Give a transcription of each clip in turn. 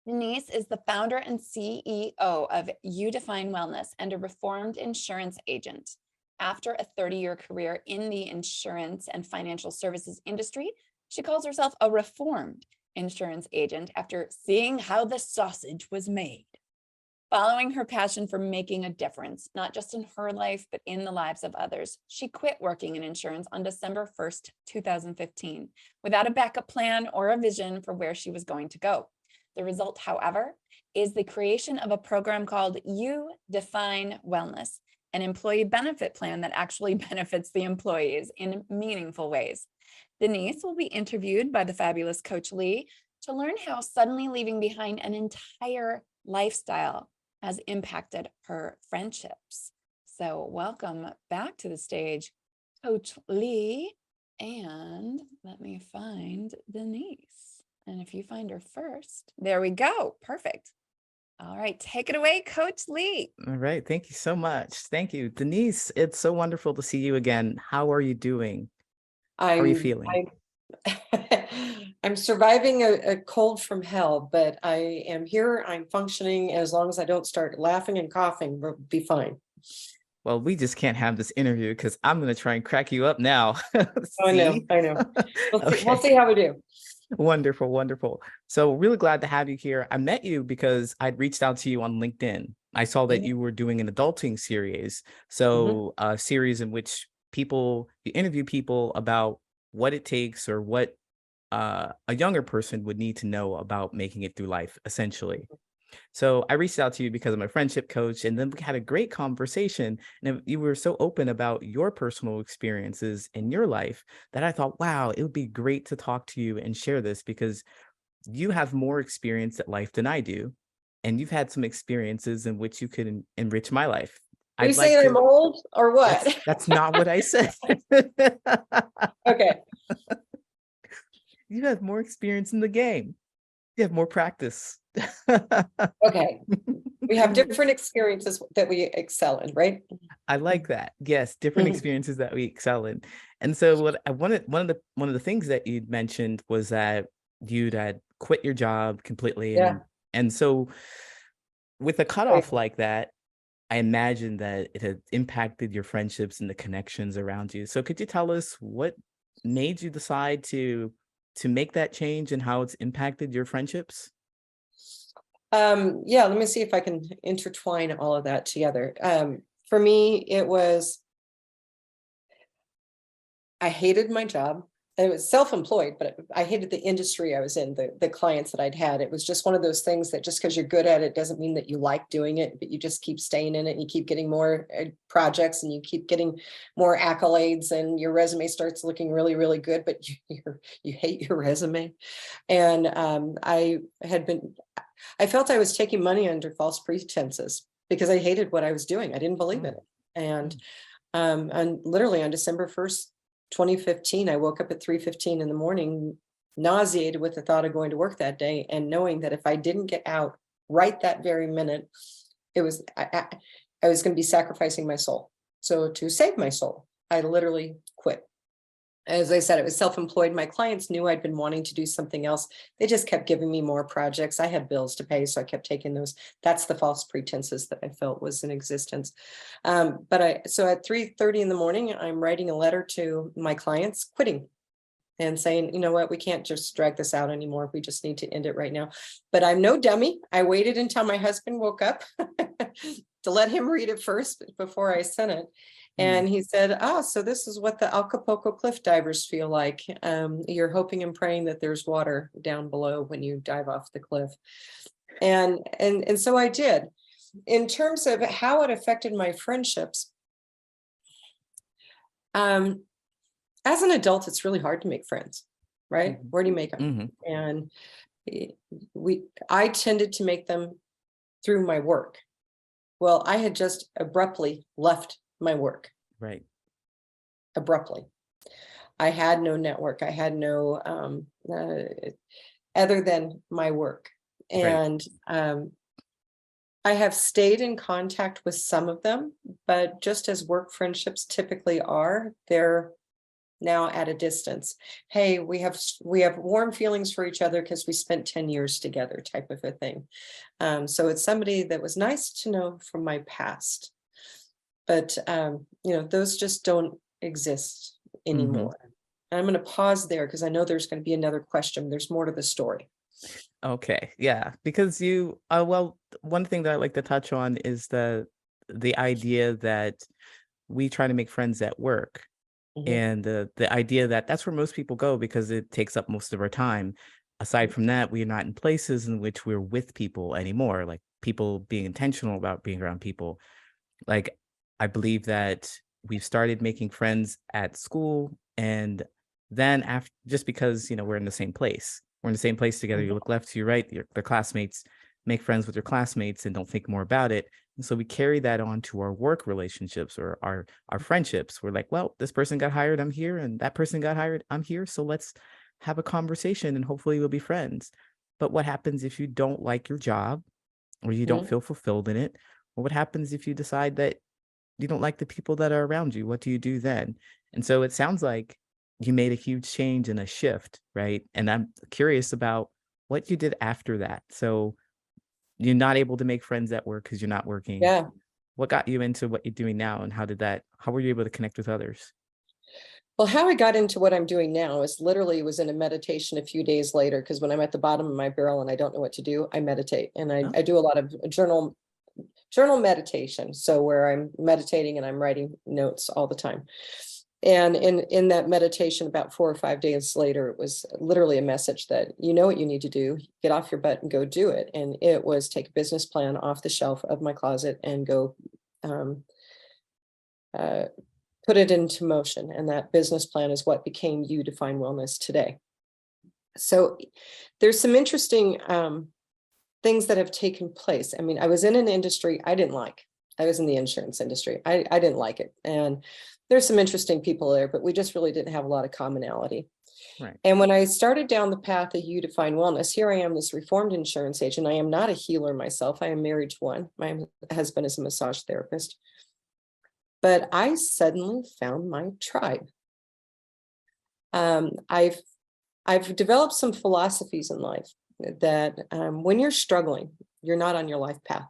Denise is the founder and CEO of You Define Wellness and a reformed insurance agent. After a 30-year career in the insurance and financial services industry, she calls herself a reformed insurance agent after seeing how the sausage was made. Following her passion for making a difference, not just in her life, but in the lives of others, she quit working in insurance on December 1st, 2015, without a backup plan or a vision for where she was going to go. The result, however, is the creation of a program called You Define Wellness, an employee benefit plan that actually benefits the employees in meaningful ways. Denise will be interviewed by the fabulous Coach Lee to learn how suddenly leaving behind an entire lifestyle has impacted her friendships. So welcome back to the stage, Coach Lee. And let me find Denise. And if you find her first, there we go. Perfect. All right, take it away, Coach Lee. All right. Thank you so much. Thank you, Denise. It's so wonderful to see you again. How are you doing? How are you I'm feeling? I'm surviving a cold from hell, but I am here. I'm functioning. As long as I don't start laughing and coughing, we'll be fine. Well, we just can't have this interview because I'm going to try and crack you up now. I know. See? We'll Okay. see how we do. Wonderful, wonderful. So really glad to have you here. I met you because I'd reached out to you on LinkedIn. I saw that Mhm, you were doing an adulting series. mhm. So a series in which you interview people about what it takes or what a younger person would need to know about making it through life, essentially. So I reached out to you because I'm a friendship coach, and then we had a great conversation. And you were so open about your personal experiences in your life that I thought, wow, it would be great to talk to you and share this because you have more experience at life than I do. And you've had some experiences in which you could enrich my life. Are you I'd like saying I'm to, old or what? that's not what I said. Okay. You have more experience in the game. You have more practice. Okay. We have different experiences that we excel in, right? I like that. Yes, different Mhm. experiences that we excel in. And so what I wanted one of the things that you'd mentioned was that you'd had quit your job completely Yeah. and so with a Right. cutoff like that, I imagine that it had impacted your friendships and the connections around you. So could you tell us what made you decide to make that change and how it's impacted your friendships? Yeah, let me see if I can intertwine all of that together. For me, it was I hated my job. I was self-employed, but I hated the industry I was in, the clients that I'd had. It was just one of those things that just because you're good at it doesn't mean that you like doing it, but you just keep staying in it and you keep getting more projects and you keep getting more accolades and your resume starts looking really, really good, but you hate your resume. And I felt I was taking money under false pretenses because I hated what I was doing. I didn't believe in Oh, it. And mm, literally on December 1st, 2015, I woke up at 3:15 in the morning, nauseated with the thought of going to work that day and knowing that if I didn't get out right that very minute, it was I was going to be sacrificing my soul. So to save my soul, I literally quit. As I said, it was self-employed. My clients knew I'd been wanting to do something else. They just kept giving me more projects. I had bills to pay, so I kept taking those. That's the false pretenses that I felt was in existence. So at 3:30 in the morning, I'm writing a letter to my clients quitting and saying, you know what, we can't just drag this out anymore. We just need to end it right now. But I'm no dummy. I waited until my husband woke up to let him read it first before I sent it. mm. And he said, so this is what the Acapulco cliff divers feel like. You're hoping and praying that there's water down below when you dive off the cliff. And so I did. In terms of how it affected my friendships, um, as an adult, it's really hard to make friends, right? Mhm. Where do you make them? Mhm. And I tended to make them through my work. Well, I had just abruptly left my work, Right. abruptly. I had no network. I had no other than my work. Right. And I have stayed in contact with some of them, but just as work friendships typically are, they're now at a distance. Hey, we have warm feelings for each other because we spent 10 years together, type of a thing. So it's somebody that was nice to know from my past. But those just don't exist anymore. And I'm going to pause there because I know there's going to be another question. There's more to the story. Okay, yeah, because well, one thing that I like to touch on is the idea that we try to make friends at work, and the idea that that's where most people go because it takes up most of our time. Aside from that, we are not in places in which we're with people anymore, like people being intentional about being around people. Like, I believe that we've started making friends at school, and then after, just because we're in the same place, we're in the same place together. You look left to your right, the classmates, make friends with your classmates and don't think more about it. And so we carry that on to our work relationships or our friendships. We're like, well, this person got hired, I'm here, and that person got hired, I'm here. So let's have a conversation and hopefully we'll be friends. But what happens if you don't like your job or you don't feel fulfilled in it? Or what happens if you decide that you don't like the people that are around you? What do you do then? And so it sounds like you made a huge change and a shift, right? And I'm curious about what you did after that. So you're not able to make friends at work because you're not working. Yeah. What got you into what you're doing now, and how were you able to connect with others? Well, how I got into what I'm doing now is literally was in a meditation a few days later, because when I'm at the bottom of my barrel and I don't know what to do, I meditate. And I do a lot of journal meditation. So where I'm meditating and I'm writing notes all the time. And in that meditation, about 4 or 5 days later, it was literally a message that you know what you need to do, get off your butt and go do it. And it was take a business plan off the shelf of my closet and go put it into motion. And that business plan is what became You Define Wellness today. So there's some interesting things that have taken place. I mean, I was in an industry I didn't like. I was in the insurance industry. I didn't like it. And there's some interesting people there, but we just really didn't have a lot of commonality. Right. And when I started down the path of You Define Wellness, here I am, this reformed insurance agent. I am not a healer myself. I am married to one. My husband is a massage therapist. But I suddenly found my tribe. I've developed some philosophies in life that when you're struggling, you're not on your life path.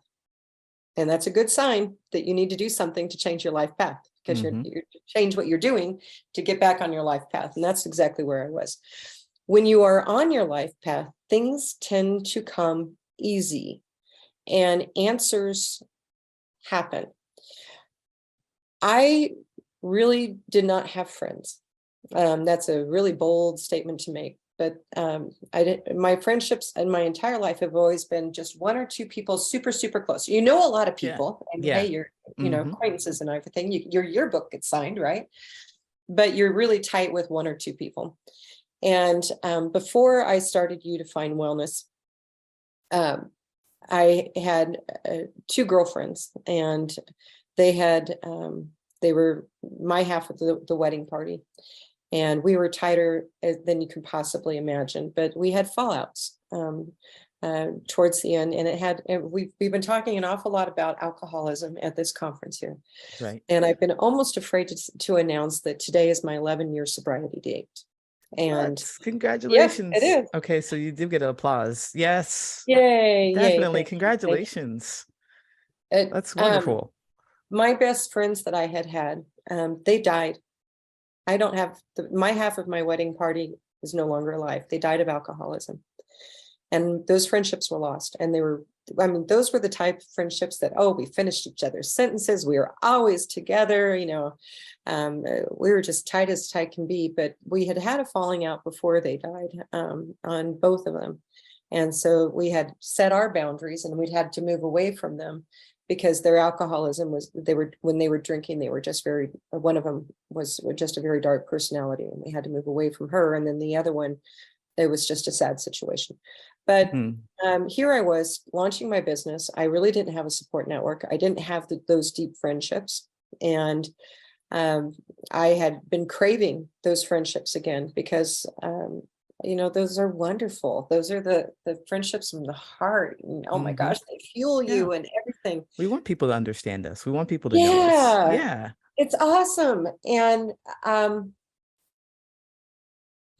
And that's a good sign that you need to do something to change your life path, because you're change what you're doing to get back on your life path. And that's exactly where I was. When you are on your life path, things tend to come easy and answers happen. I really did not have friends. That's a really bold statement to make. But my friendships in my entire life have always been just 1 or 2 people super, super close. You know, a lot of people, and hey, you're, acquaintances and everything. Your yearbook gets signed, right? But you're really tight with 1 or 2 people. And before I started You Define Wellness, I had 2 girlfriends, and they were my half of the wedding party. And we were tighter than you can possibly imagine, but we had fallouts towards the end. And we've been talking an awful lot about alcoholism at this conference here. Right. And I've been almost afraid to announce that today is my 11-year sobriety date. And congratulations. Yes, it is. Okay, so you do get an applause. Yes. Yay. Definitely. Yay, congratulations. thank you. That's wonderful. My best friends that I had, they died. I don't have my half of my wedding party is no longer alive. They died of alcoholism. And those friendships were lost. And those were the type of friendships that, we finished each other's sentences. We were always together, we were just tight as tight can be, but we had a falling out before they died on both of them. And so we had set our boundaries and we'd had to move away from them, because their alcoholism when they were drinking, they were just one of them was just a very dark personality, and we had to move away from her. And then the other one, it was just a sad situation. But here I was launching my business. I really didn't have a support network. I didn't have those deep friendships. And I had been craving those friendships again, because those are wonderful. Those are the friendships from the heart. And, oh my gosh, they fuel you and everything. We want people to understand us. We want people to know us. Yeah. It's awesome. And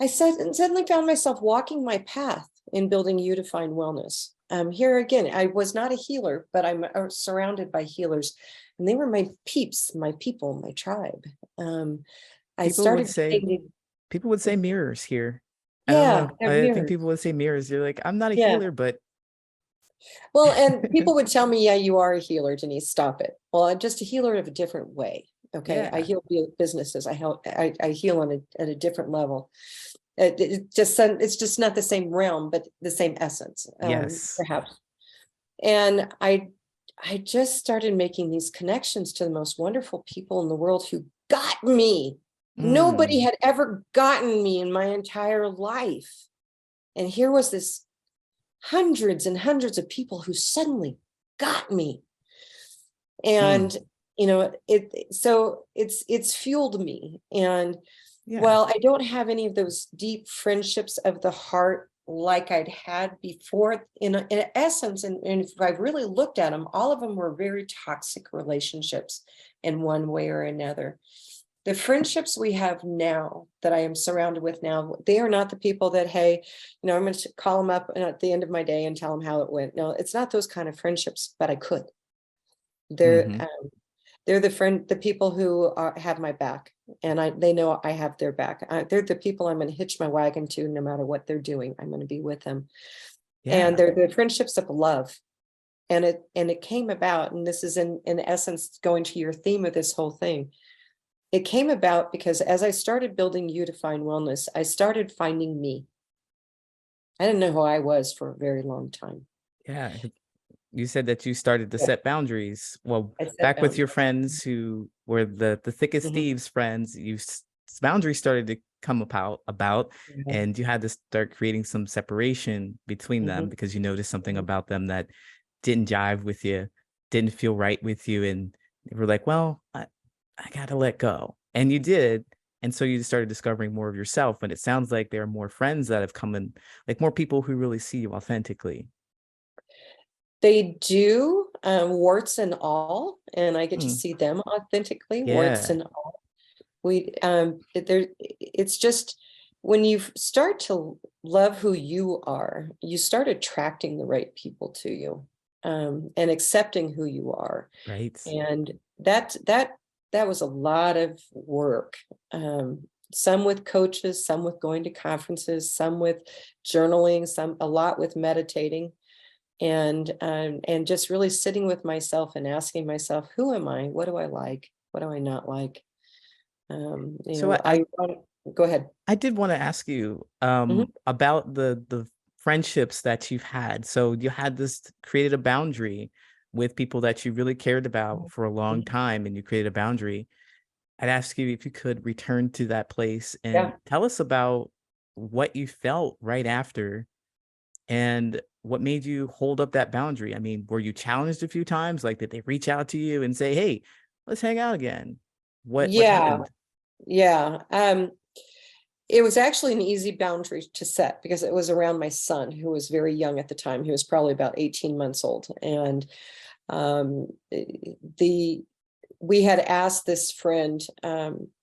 I suddenly found myself walking my path in building You Define Wellness. Here again, I was not a healer, but I'm surrounded by healers, and they were my peeps, my people, my tribe. I People would started say dating. people would say mirrors here. I don't Yeah, know. they're I think mirrors. people would say mirrors. You're like, I'm not a Yeah. healer, but Well, and people would tell me, yeah, you are a healer, Denise, stop it. Well, I'm just a healer of a different way. Okay. I yeah, heal businesses. I heal at a different level. It's just not the same realm, but the same essence, yes. perhaps. And I just started making these connections to the most wonderful people in the world who got me. Nobody Mm, had ever gotten me in my entire life. And here was this hundreds and hundreds of people who suddenly got me. mm, And it's fueled me. And yeah, while I don't have any of those deep friendships of the heart like I'd had before, in essence, and if I really looked at them, all of them were very toxic relationships in one way or another. The friendships we have now that I am surrounded with now, they are not the people that, hey, I'm going to call them up at the end of my day and tell them how it went. No, it's not those kind of friendships, but I could. They're hmm, they're the people who have my back, and they know I have their back. They're the people I'm going to hitch my wagon to, no matter what they're doing. I'm going to be with them, and yeah. they're the friendships of love. And it came about, and this is in essence going to your theme of this whole thing. It came about because as I started building You Define Wellness, I started finding me. I didn't know who I was for a very long time. Yeah. You said that you started to Yeah, set boundaries. Well, I set back with your boundaries. friends who were the thickest Mhm. thieves friends, boundaries started to come about, Yeah. and you had to start creating some separation between them Mhm. because you noticed something Mhm. about them that didn't jive with you, didn't feel right with you, and you were like, well, I gotta let go. And you did. And so you started discovering more of yourself. And it sounds like there are more friends that have come in, like more people who really see you authentically. They do, warts and all, and I get to Mm, see them authentically, warts yeah. and all. It's just when you start to love who you are, you start attracting the right people to you, and accepting who you are. Right. And that was a lot of work. Some with coaches, some with going to conferences, some with journaling, a lot with meditating, and just really sitting with myself and asking myself, who am I? What do I like? What do I not like? So I go ahead. I did want to ask you Mhm. about the friendships that you've had. So you had this created a boundary with people that you really cared about for a long Mhm. time, and you created a boundary. I'd ask you if you could return to that place and Yeah. tell us about what you felt right after and what made you hold up that boundary. I mean, were you challenged a few times? Like, did they reach out to you and say, "Hey, let's hang out again"? What Yeah. happened? Yeah. It was actually an easy boundary to set because it was around my son, who was very young at the time. He was probably about 18 months old. And the we had asked this friend,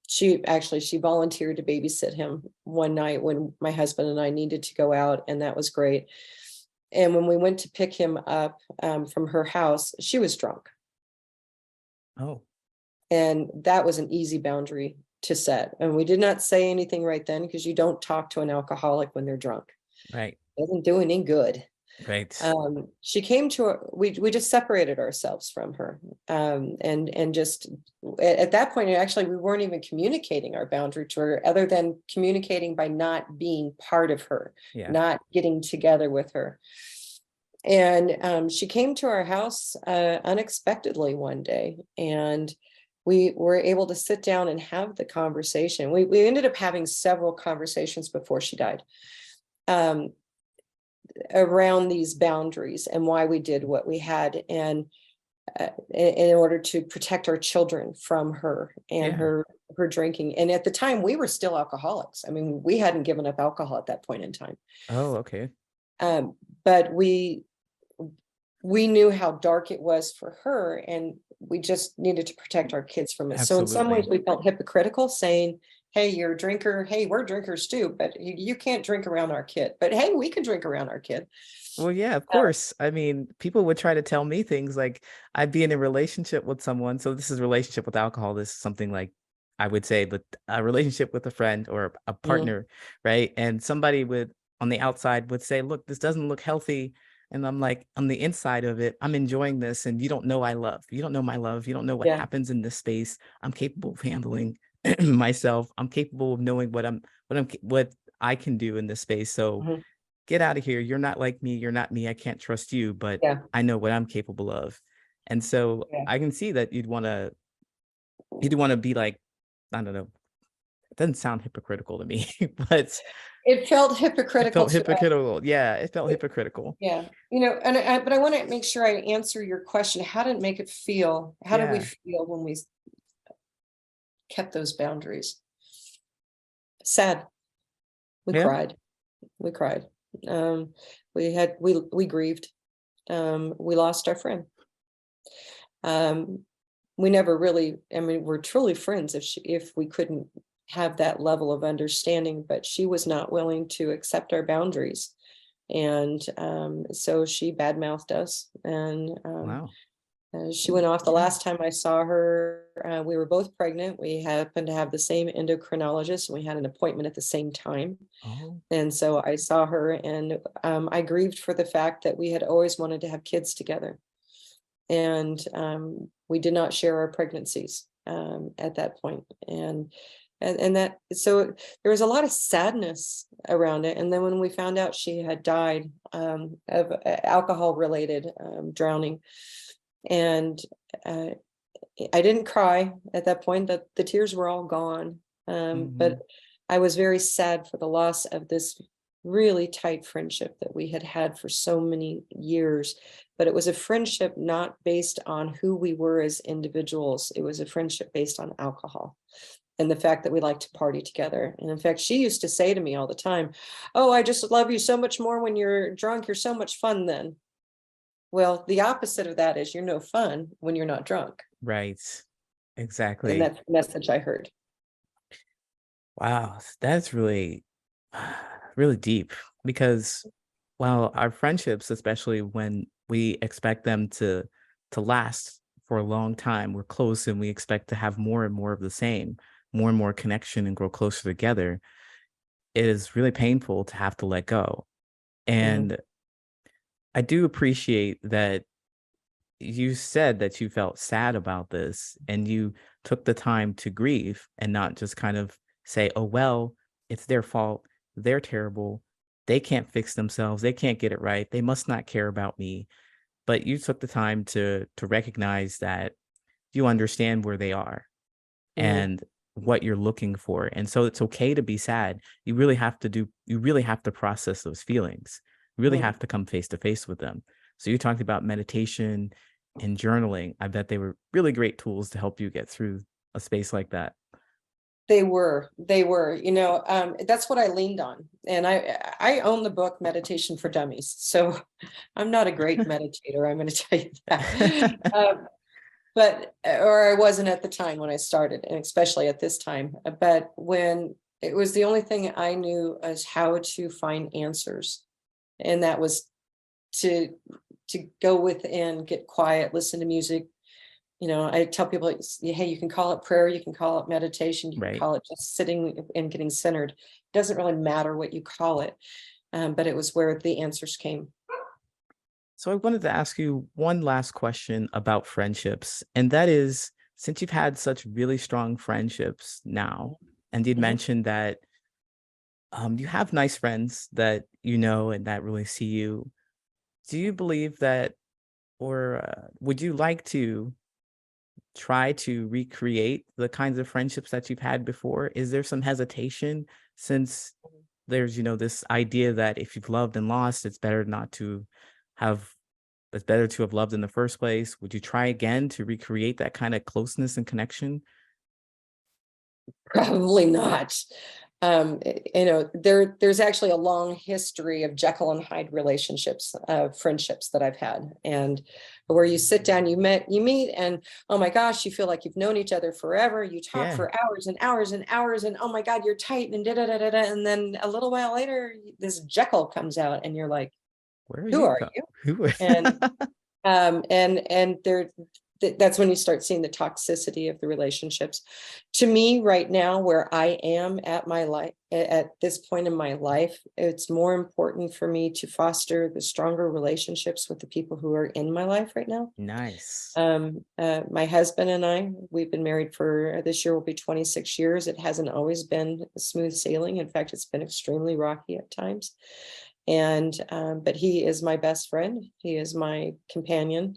she volunteered to babysit him one night when my husband and I needed to go out, and that was great. And when we went to pick him up from her house, she was drunk. Oh, And that was an easy boundary to set. And we did not say anything right then, because you don't talk to an alcoholic when they're drunk. right, Doesn't do any good. right. She came to we just separated ourselves from her. And just at that point, actually, we weren't even communicating our boundary to her, other than communicating by not being part of her, Yeah. not getting together with her. And she came to our house unexpectedly one day, and we were able to sit down and have the conversation. We ended up having several conversations before she died, um, around these boundaries and why we did what we had, and in order to protect our children from her and Yeah. her drinking. And at the time, we were still alcoholics. I mean, we hadn't given up alcohol at that point in time, Oh, okay. but we knew how dark it was for her, and we just needed to protect our kids from it. So in some ways Absolutely. we felt hypocritical, saying, hey, you're a drinker. Hey, we're drinkers too, but you can't drink around our kid. But hey, we can drink around our kid. Well, yeah, of Uh, course. I mean, people would try to tell me things like I'd be in a relationship with someone. So this is a relationship with alcohol. This is something like I would say, but a relationship with a friend or a mm, partner, right? And somebody would on the outside would say, look, this doesn't look healthy. And I'm like, on the inside of it, I'm enjoying this. And you don't know I love. You don't know my love. You don't know what yeah. happens in this space. I'm capable of handling myself. I'm capable of knowing what I can do in this space. So Mhm, get out of here. You're not like me. You're not me. I can't trust you, but yeah. I know what I'm capable of. And so Yeah. I can see that you'd want to be like, I don't know. It doesn't sound hypocritical to me, but It felt it hypocritical felt to us. hypocritical. Yeah, it felt hypocritical. Yeah. But I want to make sure I answer your question. How did it make it feel? How did we Yeah. feel when we kept those boundaries? Sad. We Yeah. cried. We cried. We grieved. We lost our friend. We never really, I mean, we're truly friends if we couldn't have that level of understanding, but she was not willing to accept our boundaries. And so she badmouthed us, and Wow. she went off. The last time I saw her, we were both pregnant. We happened to have the same endocrinologist, and we had an appointment at the same time. Oh, And so I saw her, and I grieved for the fact that we had always wanted to have kids together. And we did not share our pregnancies at that point. And that, so there was a lot of sadness around it. And then when we found out she had died of alcohol related drowning, and I didn't cry at that point, that the tears were all gone. But I was very sad for the loss of this really tight friendship that we had had for so many years. But it was a friendship not based on who we were as individuals. It was a friendship based on alcohol and the fact that we like to party together. And in fact, she used to say to me all the time, "Oh, I just love you so much more when you're drunk. You're so much fun then." Well, the opposite of that is you're no fun when you're not drunk. right. And Exactly. that's the message I heard. Wow. That's really, really deep because, well, our friendships, especially when we expect them to last for a long time, we're close and we expect to have more and more of the same, more and more connection and grow closer together. It is really painful to have to let go. Mhm. And I do appreciate that you said that you felt sad about this and you took the time to grieve and not just kind of say, oh, well, it's their fault. They're terrible. They can't fix themselves. They can't get it right. They must not care about me. But you took the time to recognize that you understand where they are Mhm. and what you're looking for. And so it's okay to be sad. You really have to process those feelings. You really Mhm. have to come face to face with them. So you talked about meditation and journaling. I bet they were really great tools to help you get through a space like that. They were, that's what I leaned on. And I own the book Meditation for Dummies. So I'm not a great meditator, I'm going to tell you that. Or I wasn't at the time when I started, and especially at this time. But when it was the only thing I knew as how to find answers. And that was to go within, get quiet, listen to music. I tell people, hey, you can call it prayer, you can call it meditation, you can Right. call it just sitting and getting centered. It doesn't really matter what you call it, but it was where the answers came. So I wanted to ask you one last question about friendships, and that is, since you've had such really strong friendships now, and you'd Mhm. mentioned that you have nice friends that you know and that really see you. Do you believe that, or would you like to try to recreate the kinds of friendships that you've had before? Is there some hesitation since there's, this idea that if you've loved and lost, have, it's better to have loved in the first place. Would you try again to recreate that kind of closeness and connection? Probably not. there's actually a long history of Jekyll and Hyde relationships, friendships that I've had, and where you sit down, you meet, and oh my gosh, you feel like you've known each other forever. You talk Yeah. for hours and hours and hours, and oh my God, you're tight, and da da da da da. And then a little while later, this Jekyll comes out, and you're like, Where are who you are from? you? Who? And that's when you start seeing the toxicity of the relationships. To me, right now, where I am at my life, at this point in my life, it's more important for me to foster the stronger relationships with the people who are in my life right now. Nice. My husband and I, we've been married for, this year will be 26 years. It hasn't always been smooth sailing. In fact, it's been extremely rocky at times. But he is my best friend. He is my companion.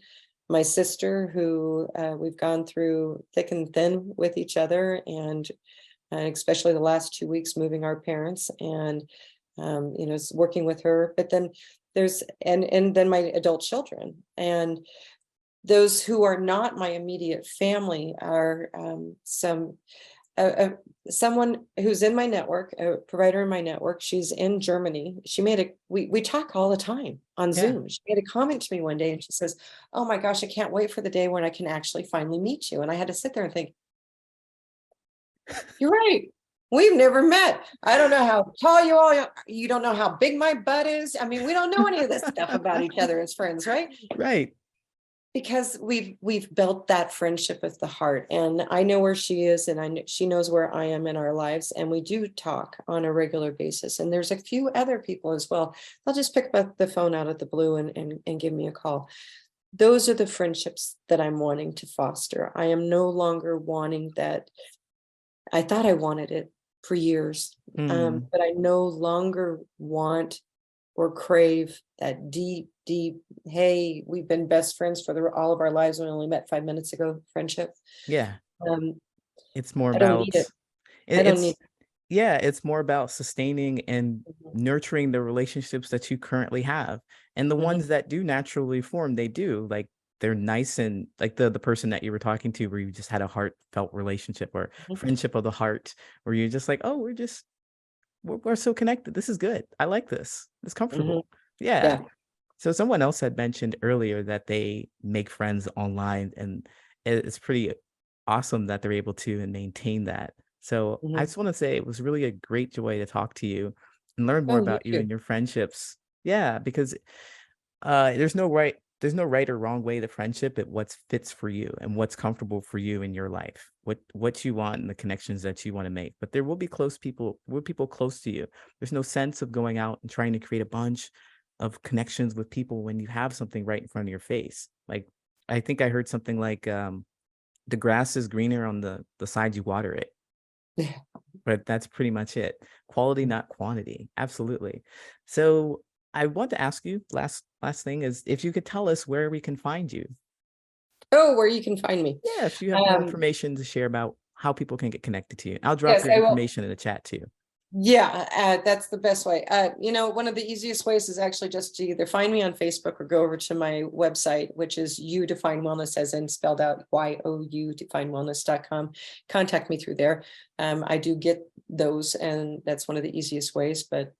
My sister, who we've gone through thick and thin with each other, and especially the last 2 weeks moving our parents, and working with her. But then there's and then my adult children, and those who are not my immediate family are someone who's in my network, a provider in my network. She's in Germany. She made we talk all the time on Yeah. Zoom. She made a comment to me one day, and she says, oh my gosh, I can't wait for the day when I can actually finally meet you. And I had to sit there and think, you're right. We've never met. I don't know how tall you are. You don't know how big my butt is. I mean, we don't know any of this stuff about each other as friends, right? Right. Because we've built that friendship with the heart, and I know where she is, and she knows where I am in our lives, and we do talk on a regular basis. And there's a few other people as well. They'll just pick up the phone out of the blue and give me a call. Those are the friendships that I'm wanting to foster. I am no longer wanting that. I thought I wanted it for years, but I no longer want or crave that deep, hey, we've been best friends for all of our lives. We only met 5 minutes ago friendship. Yeah. It's more I don't about need it. I don't need yeah, it's more about sustaining and it. nurturing the relationships that you currently have. And the ones that do naturally form, they do. Like they're nice, and like the person that you were talking to where you just had a heartfelt relationship or friendship of the heart, where you're just like, oh, we're so connected. This is good. I like this. It's comfortable. Yeah. Yeah. So someone else had mentioned earlier that they make friends online, and it's pretty awesome that they're able to and maintain that. So I just want to say it was really a great joy to talk to you and learn more Oh, you about you too. and your friendships. Yeah, because there's no right or wrong way to friendship. It what fits for you and what's comfortable for you in your life, what you want and the connections that you want to make. But there will be people close to you. There's no sense of going out and trying to create a bunch of connections with people when you have something right in front of your face. Like I think I heard something like the grass is greener on the side you water it. Yeah. But that's pretty much it. Quality, not quantity. Absolutely. So I want to ask you, last thing is, if you could tell us where we can find you. Oh, where you can find me. Yeah, if you have more information to share about how people can get connected to you. I'll drop Yes, your I will. information in the chat too. Yeah, that's the best way. One of the easiest ways is actually just to either find me on Facebook or go over to my website, which is You Define Wellness, as in spelled out YOU, definewellness.com. Contact me through there. I do get those, and that's one of the easiest ways. But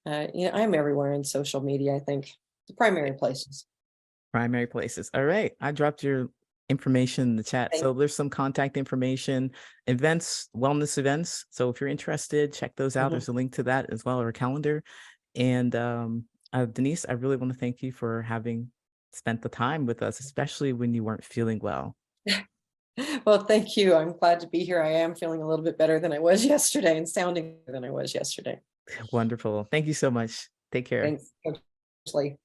I'm everywhere in social media. I think the primary places. Primary places. All right. I dropped your information in the chat. So there's some contact information, events, wellness events. So if you're interested, check those out. There's a link to that as well, or a calendar. And Denise, I really want to thank you for having spent the time with us, especially when you weren't feeling well. Well, thank you. I'm glad to be here. I am feeling a little bit better than I was yesterday, and sounding better than I was yesterday. Wonderful. Thank you so much. Take care. Thanks, Coach Lee.